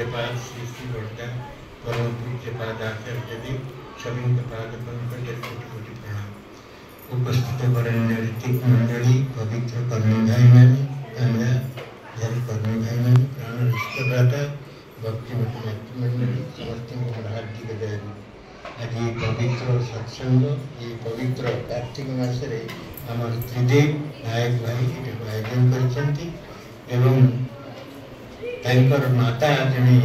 पूज्यपाद श्री श्री वर्धन परम पूज्यपाद आचार्य देव सभी के पाद पंकज कोटि कोटि प्रणाम। उपस्थित वरेण्य ऋतिक मंडली पवित्र कर्णधारी मानी कन्या धरी कर्णधारी मानी प्राण रिष्टदाता भक्तिमती मातृमंडली समस्त हार्दिक जय। आज ये पवित्र सत्संग ये पवित्र कार्तिक मासरे आमर त्रिदेव नायक भाई आयोजन करछंती एवं तांकर माता जने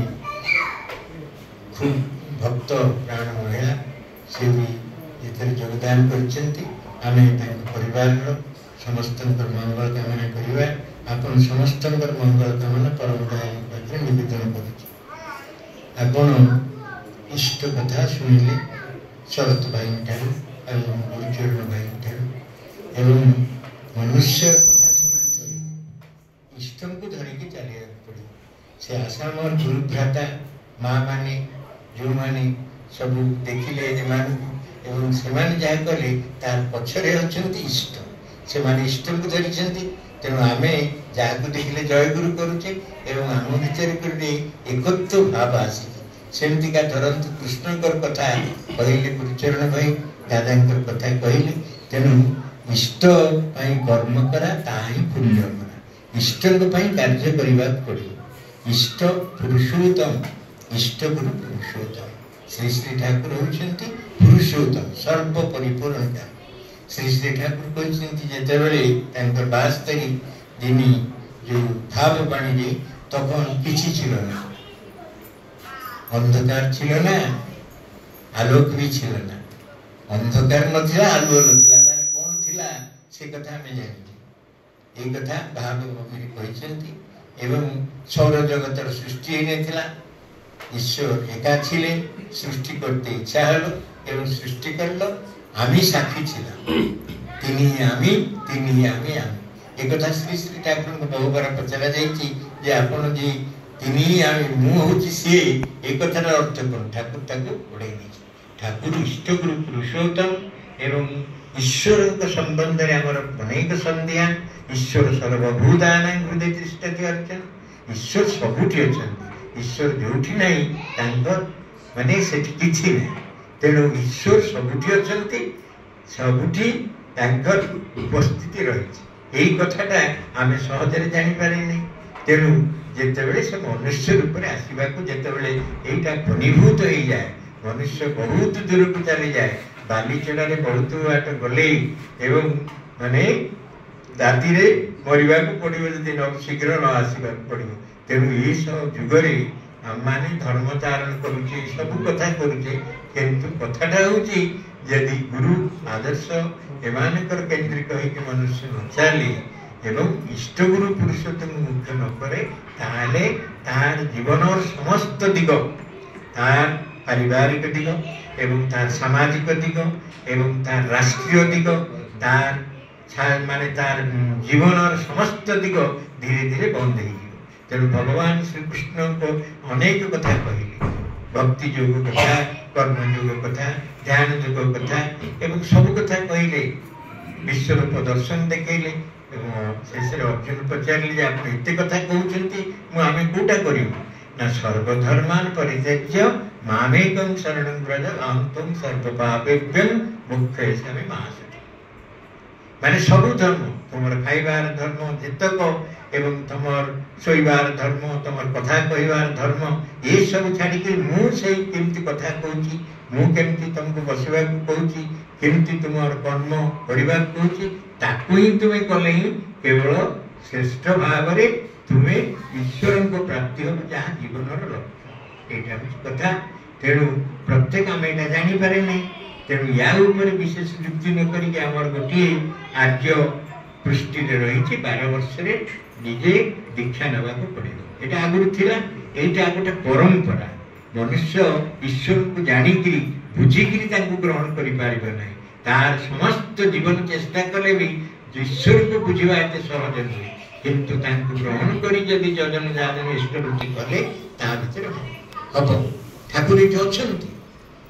खूब भक्त प्राण महिला से भी इधर योगदान करछंती। आमे तांक परिवार समस्त मंगल कामना करिवा आपन समस्त मंगल कामना परम दयालु पात्र निवेदन करूँ। आपण इष्ट कथा शुणिले शरत भाई ठारू एवं गुरुचरण भाई ठारू एवं मनुष्य कथा शुणी इष्ट को धरिकी चलिया पड़े से आशा मोर गुरु भ्राता माँ माने जो माने सब देखिले एवं सेमाने जहाँ कले तार पछरे अछंती इष्ट से माने इष्ट को धरिछंती। तेणु आमे जहाँ को देखिले जय गुरु करुचे एवं आम विचार करले एकत्व भाव आसी सेमतिका धरंतु कृष्णकर कथा कहले गुरुचरण भाई दादांकर कथा कहले। तेणु इष्ट पाई कर्म करा ताही पुण्य करा इष्ट कार्य करने पड़े। इष्ट पुरुषोत्तम इष्ट गुरु पुरुषोत्तम श्री श्री ठाकुर होती पुरुषोत्तम सर्व परिपूर्ण। श्री श्री ठाकुर कहते जिते बास्तरी दिन जो भाव बाणी तक किसी छिलना अंधकार छिलना आलोक भी छिलना अंधकार नथिला आलुओ नथिला ताले कौन थिला से कथा आमे जानि ए कथा भाव कबीर कहते। एवं सौर जगतर सृष्टि नथिला ईश्वर एका छिले सृष्टि करते इच्छा हलो एवं सृष्टि करलो आमी साक्षी छिला तिनी आमी एक कथा श्री श्री ठाकुर को बहु बार पचरा जाइछि जे आपण जे तिनी आमी मु होछि से एक कथार अर्थ कोन ठाकुर ताको उड़ाई दिछि। ठाकुर इष्ट गुरु पुरुषोत्तम एवं ईश्वर संबंध में आमर अनेक संध्या ईश्वर सर्वभूतानां हृदय तिष्ठति अर्चन ईश्वर सबुठी अछंती ईश्वर जोठी नहीं तांकर माने सेठी किछि नहीं। तेणु ईश्वर सबुठी अछंती सबुठी तांकर उपस्थिति रहिछि एई कथाटा आमे सहजरे जानि पारे नहीं। तेणु जेतेबेले से मनुष्य रूप में आसवाक जेतेबेले एइटा घनीभूत हो जाए मनुष्य बहुत दूर को चली जाए बालीचड़ा बहुत बाट गले एवं माने राति मरवा पड़ो जदि शीघ्र न आसवा पड़ो। तेणु ये सब जुगरे आम मैंने धर्मचारण करुचे सब कथा करुचे किंतु कथाटा होची यदि गुरु आदर्श एमानकर केंद्रित होकर मनुष्य न चले एवं इष्ट गुरु पुरुषोत्तम मुख्य न करे ताले तार जीवन समस्त दिग तार पारिवारिक दिग एवं तार सामाजिक दिग एवं तार राष्ट्रीय दिग तार माने तार जीवन समस्त दिग धीरे धीरे बंद हो। तेणु भगवान श्रीकृष्ण को अनेक कथा कहले भक्ति योग कथा कर्म योग कथा ध्यान योग कथा एवं सब कथा कहले विश्वरूप दर्शन देखले शेष अर्जुन पचारे आप एत कथा कहते मुझे कौटा करूँ ना सर्वधर्मान परित्यज्य मामेकं शरणं व्रज अहं त्वं सर्वपापेभ्यो मोक्षयिष्यामि मा शुचि। माने सब धर्म तुमर खाइबार धर्म जितक एवं तुमर शोइबार धर्म तुमर कथा कहबार धर्म ये सब छाड़ी मुझे केमती कथा कहूँ मु केमती तुमको बसवा कहूँ केमती तुमर कर्म करने कहूँ ताकू ही तुम्हें कले ही केवल श्रेष्ठ भाव में तुम्हें ईश्वर को प्राप्ति हो जहाँ जीवन लक्ष्य यहाँ कथा। तेणु प्रत्येक आम यहाँ जानीपे ना तेणु या विशेष युक्ति नक आमर गोटे आर्य पृष्टि रही 12 वर्ष निजे दीक्षा नवा पड़े यहाँ आगुरी थी यहाँ गोटे परंपरा मनुष्य ईश्वर को जाणिक बुझिकी ग्रहण कर तार समस्त जीवन चेष्टा कले भी ईश्वर को बुझा एत सहज नुहे किंतु ग्रहण कर जजन जाजन इष्टवृत्ति कले भर हम ठाकुर ये अच्छा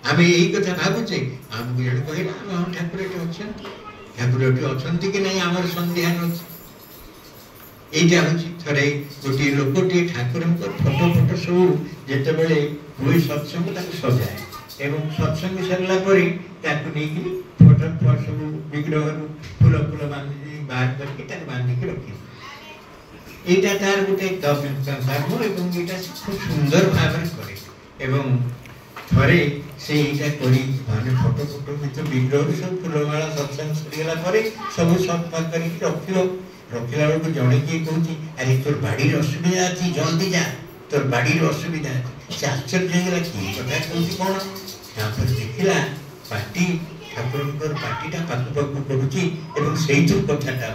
आम यही कथा भावुचे आमको जन कहला हाँ ठाकुर ये अच्छा ठाकुर ये अच्छा कि नहीं आम संध्यान अच्छे यहाँ हूँ थे गोटे लोकटे ठाकुर फोटो फोटो सब जिते हुए सत्संग सजाए एवं सत्संग सरला फोटो सब विग्रह फूल फूल बांधि बाहर करके बांधिक रखी यहाँ तार गोटे धर्म एवं यहाँ खूब सुंदर भाव में थे से माने फोटो फोटो भर विग्रह सब फूलमाला सत्संग सरीगला सब सफा कर रखला बेलू जड़े किए कौन अरे तोर बाड़ी असुविधा अच्छी जल्दी जा तोर बाड़ी असुविधा से आश्चर्य होगा किए कथा कौन कौन देखला पार्टी ठाकुर पार्टीटा पाक पाक करुच्ची कथाटा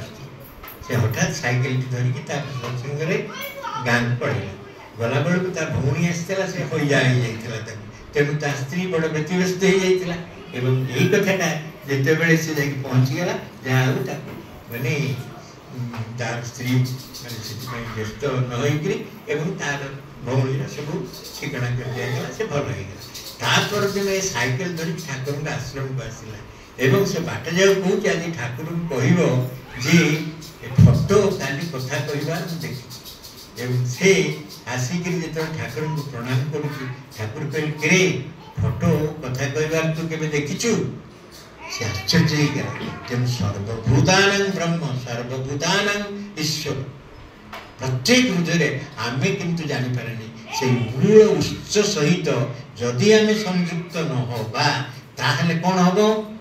से हठात साइकेल धरिकी सत्संग गाँ पड़ेगा गला बेलू ता भौणी आसला से हईजा तेणु ता स्त्री बड़ व्यतीव्यस्त हो जाता यही कथाटा जिते से जाकि पहुँचीगला जहाँ माने तार स्त्री माने व्यस्त न होकर तार भौणी सब ठिकाना कर दिगला से भल होगा दिन साइकेल धर ठाकुर आश्रम को आसला से बाट जाऊ कौच आज ठाकुर कह फोटो काली कथा कहबार देखी से आसिक जो ठाकुर को प्रणाम करुँ ठाकुर कह किरे फोटो कथा कहबार तू के देखीचु से आश्चर्य तेणु सर्वभूतान ब्रह्म सर्वभूतान ईश्वर प्रत्येक हृदय आम किंतु जानीपारे से मूल उत्स सहित जदि आम संयुक्त न होबा ताहले कौन हम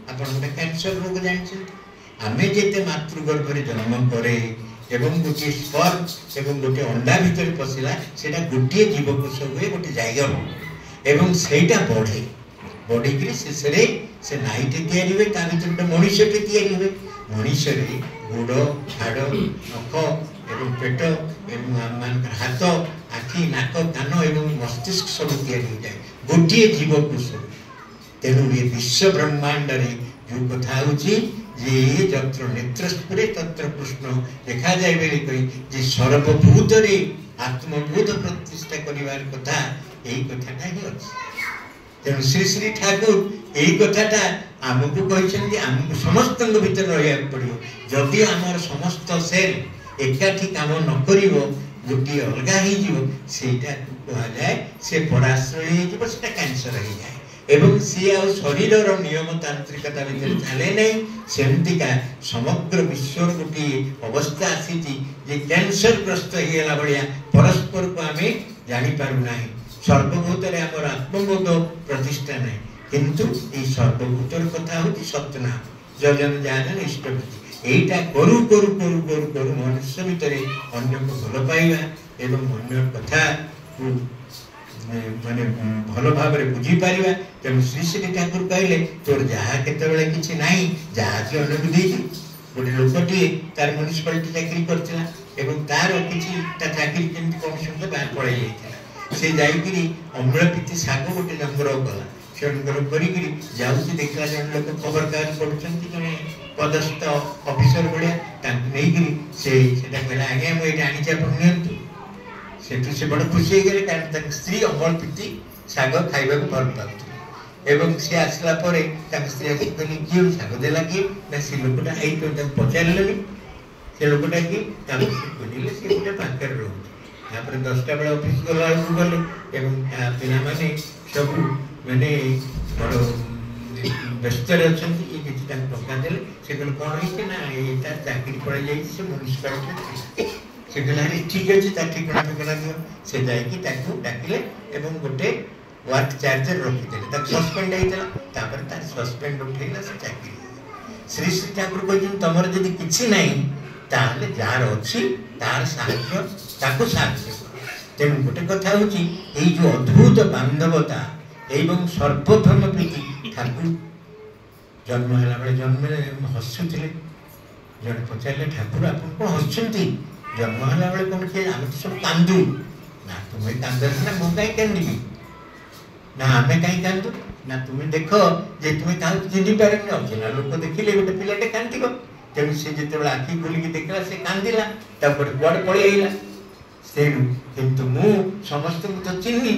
आप कैंसर रोग जानते आम जिते मातृगर्भ जन्म करे एवं गोटे स्पर्म एवं गोटे अंडा भितर पशिला से गोटे जीवकोश हुए गोटे जैगा एवं सेटा बढ़े बढ़ी शेष से नाईटे तैयारी हुए ता भर गोटे मनुष्यटे तैयारी हुए मनुष्य गोड़ हाड़ नख एवं पेट एवं हाथ आखि नाक कान एवं मस्तिष्क सब तैयारी हो जाए गोटे जीवकोश तेणु ये विश्व ब्रह्मांड जो कथा होची जत्र नेत्र स्फुरे तत्र कृष्ण देखा जाए बेले कही जे सर्वभूत रे आत्मबोध प्रतिष्ठा करिवार कथा यही कथाटा ही अछि तेणु श्री श्री ठाकुर यही कथाटा आमको कहते आमको समस्त भीतर रहा पड़ो जदि आमर समस्त सेल एकाठी काम न कर गोटे अलग होटा कहुए से पराश्रय होता कैंसर हो जाए एवं सी आ शरीर नियमतांत्रिकता भीतर चले नहीं सेमतिका समग्र विश्व गोटे अवस्था आसी कैंसर ग्रस्त होगा भाया परस्पर को आम जानीपारूना सर्वभूत आमर आत्मबोध प्रतिष्ठा ना किंतु ये सर्वभूतर कथा हूँ सत्यनाम जजन जाजन इष्टवृत्ति यहीटा करू करू करू करू करू मनुष्य भितर अन्य को भल पाइबा एवं अन्य कथा माने भल भाव बुझी पारिबा तेणु श्री श्री ठाकुर कहले तोर जहाँ केतबेले किछि नाही जहाँ की अनुभूति गोटे लोकटी तार म्युनिसिपालिटी चाकरी करथिला एवं तार किछि ता चाकरी केमति कमिशन से बाहर पड़े जाइथिला से जाइकरी अम्लपिति साग गोटे संग्रह कला संग्रह करिकरी जाउछि देखला जन लोक खबर कागज पढुछन्ति जने पदस्थ ऑफिसर बढिया तांको नेइकरी से सेटा कहला आगे मु एटा आनिचा पुण्यंतु से बड़ खुशी हो गए कारण स्त्री अमल प्रीति शाग खाइबा भल पाते एवं सी आसला स्त्री कहली किए शाग देला किए ना से लोकटा आई पचारे से लोकटा कि कहले सी गोटे पाखे रोचे 10टा बेला ऑफिस गला गले पे सब मैंने बड़ व्यस्त अच्छा टका देले से कहले कौन होती ना यहाँ चाकरी पड़े जाए म्युनिसिपालिटी से कहले ठीक अच्छे ठिकाना ठिकाना दियो से जाकि डाकिले गोटे वर्क चार्जर रखीदे सस्पेंड होता तार सस्पेंड उठेगा से चाकरी श्री श्री ठाकुर कहते तुम जदि किसी ना ताहले जार अच्छी तार साहाय्य तेणु गोटे कथा हूँ जो अद्भुत बांधवता एवं सर्वधर्म प्रीति ठाकुर जन्म है जन्म हसुले जड़े पचारे ठाकुर आप कौन हसुँच जन्म है बेले कौन किए आम तो सब कांदू ना तुम्हें कांद ना मु कहीं कांदी ना आम कहीं कांदू ना तुम्हें देख जे तुम्हें क्या चिन्ह पारे अचिना लोक देखिले गोटे पिलाटे कांद तेणु सी जो आखि खोलिकी देखला से कांदिला कुआड़े पलैला तेणु किंतु मु समस्त तो चिन्ही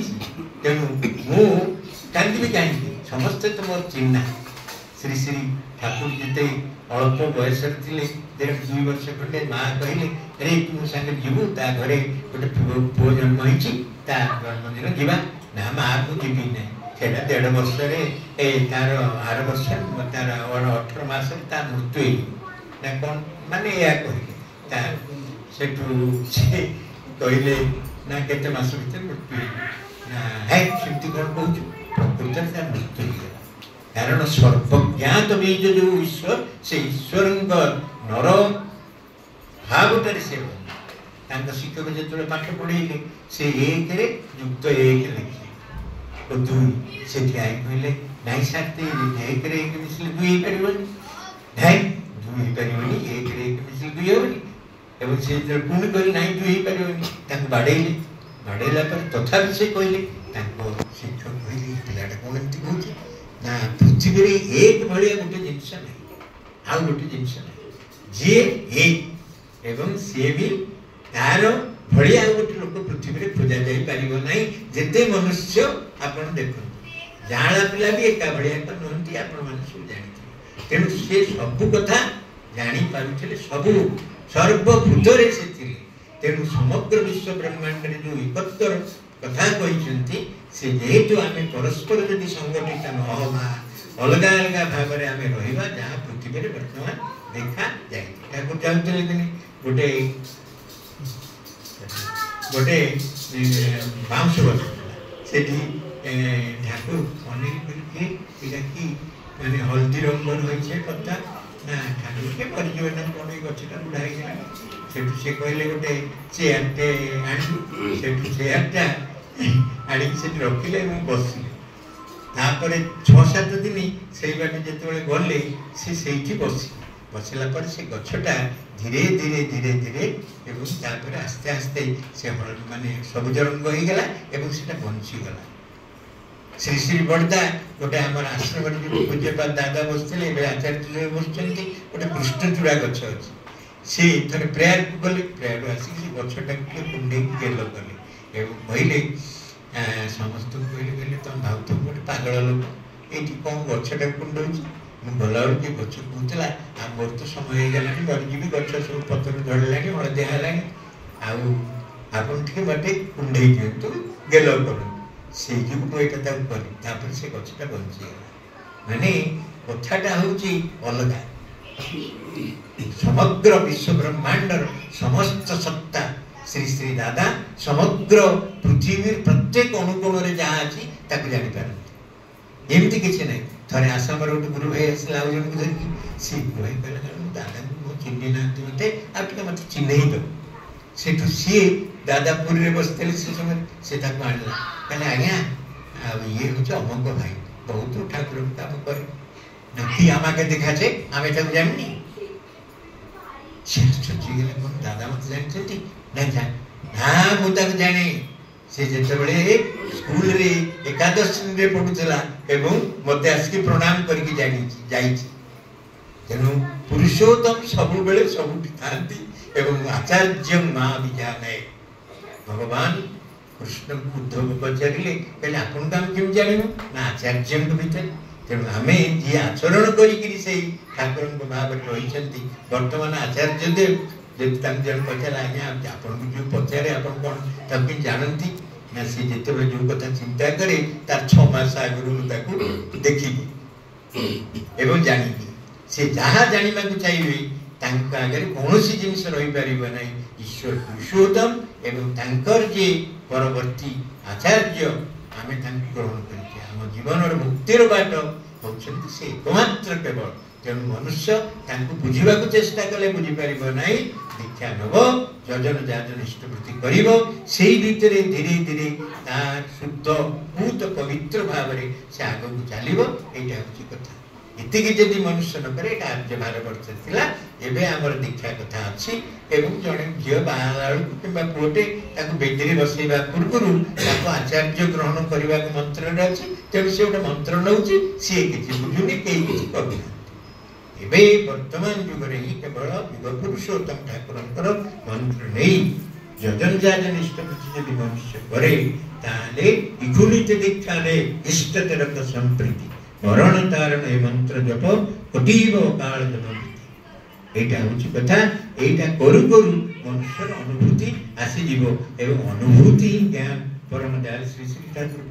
तेणु मु कांदी कहीं समस्ते तो मोर चिन्हा श्री श्री ठाकुर जिते अल्प बयस थे 1.5 वर्ष खंडे माँ कहले अरे तुम सागे जीवु ता घरे गोटे पुओ जन्म होइछि ता जन्मदिन जीवा ना माँ को जीवी ना सेटा 1.5 वर्ष तार आर वर्ष तार 18 मास मृत्यु ना कौन माने या कहले सेठू से कहले ना केते मास भीतर मृत्यु ना है सेमती कौन कहूँ प्रकृत मृत्यु कारण सर्वज्ञात बीज जो ईश्वर से ईश्वर नर भावटार से शिक्षक जो पाठ पढ़ेले से 1 रे युक्त 1 लिखे 2 से आई कहले नाई सार 1 रे 1 मिसले 2 पारिबनी नाई 2 पारिबनी 1 रे 1 मिसले 2 होनी एवं से पुणी करी नाई 2 पारिबनी बाड़ेले बाड़ेला पर तथापि से कहले शिक्षक कहले पिलाटा कौन एमती कहूँ ना पृथ्वी एक भाया गोटे जिनस ना आउ गोटे जिनस ना जी एक एवं सी भी तार भाया गोटे लोक पृथ्वी खोजा जाना जिते मनुष्य आप देखते जाड़ा पिला भी एका भाया तो नुहति आपण मैंने सब जानते तेणु सी सब कथा जापारे सबू सर्वभूत तेणु समग्र विश्व ब्रह्मांड जो एकत्र कथा कहते से जेहेतु आम परस्पर यदि संगठित न होगा अलग अलग भाव में आम रहा जहाँ पृथ्वी में बर्तमान देखा जाए ठाकुर चाहते दिन गोटे गोटे बाउंस गछ से ठाकुर अनेक कि माने हल्दी रंगर हो पत्ता ना ठाकुर के परिजन कौन गछटा बुढ़ा हो से कहले गोटे चेयरटे आनी चेयरटा आड़ी रखिले बसिले 6-7 दिन से बाटे जो गले से बसला पर से गछटा धीरे धीरे धीरे धीरे एवं आस्ते आस्ते से माने सबुज रंग हो गला एवं से बंशीगला श्री श्री बड़दा गोटे आम आश्रम जो पूज्यपाद दादा बसते आचार्य बसुँच गोटे कृष्णचूड़ा गछ अच्छी सी थे प्रेयर को गले प्रेयर आसिक गछटा कुंडे गेल कले कहले समस्त कहले तुम भाव तुम गोटे पागल लोक ये कौन गछटा कुंडे मुझे गला बेलू गछ कहला मोर तो समय हो गला मरीजी गछ सब पतर झड़ला हलदिया है आपटे बाटे कुंडे दिंतु गेल करूँ से जो यहाँ करी से गछटा बंचीगला माने कथाटा हूँ अलग समग्र विश्व ब्रह्मांडर समस्त सत्ता श्री श्री दादा समग्र पृथ्वी प्रत्येक अणुकोण में जहाँ अच्छी जापारती एमती किसी ना थे आसाम गोटे गुरु भाई आसला आउ जन को धरिकी सी गुरु भाई कहला दादा को चिन्ह ना मत मत चिन्ह दो से सी दादा पुरी में बसते से समय से आनला कहले आज्ञा ये हूँ अमक भाई बहुत ठाकुर काम करे नक्की आमा के देखा छे आमे तक जाननी गले कौन दादा मत जानते नहीं जान ना मुझे जाने से जिते स्कूल रे एकादश श्रेणी पढ़ुला एवं मत आसिक प्रणाम करके जानी तेणु पुरुषोत्तम सब बेले सब था एवं आचार्य माँ भी जाने भगवान कृष्ण को उद्धव पचारे कहले आपन को आम केम जानू ना आचार्य भीतर तेणु आम जी आचरण कर ठाकुर भाव रही बर्तमान आचार्य देव जब जन पचारा आज्ञा आपन जो पचारे आप कौन जानती ना सी जिते जो कथा चिंता करे तार 6 मास आगुरी देखी एवं जानी से जहाँ जाना चाहिए आगे कौन सी जिन रही पार ना ईश्वर पुरुषोत्तम एवं जे परवर्ती आचार्य आम ग्रहण कर जीवन मुक्तिर बाट होती से एकमात्र केवल तेणु मनुष्य बुझा चेष्टा कले बुझीपार ना दीक्षा नब जजन जाजन इष्टवृत्ति कर धीरे धीरे तार शुद्ध बहुत पवित्र भाव से आग को चलो यहाँ हूँ कथा ये जदि मनुष्य न करे आर्य भारवर्ष था एवं आमर दीक्षा कथा अच्छी जड़े झील बाहर कि पुटे बेदी बसैवा पूर्व आचार्य ग्रहण करने को मंत्र अच्छी तेणु से गोटे मंत्र नौ सी किसी बुझुनि कई किसी कहना एवं वर्तमान जुगे ही केवल युग पुरुषोत्तम ठाकुर मंत्र नहीं जजन जाजन इष्टवृत्ति यदि मनुष्य करे इगुणित दीक्षा ने इष्टतरक संप्रीति मरण तारण ए मंत्र जप कटिब काल जप एटा होची कथा एटा करू करू मनुष्य अनुभूति आसी जीवो एवं अनुभूति ज्ञान परम दयाल श्री श्री ठाकुर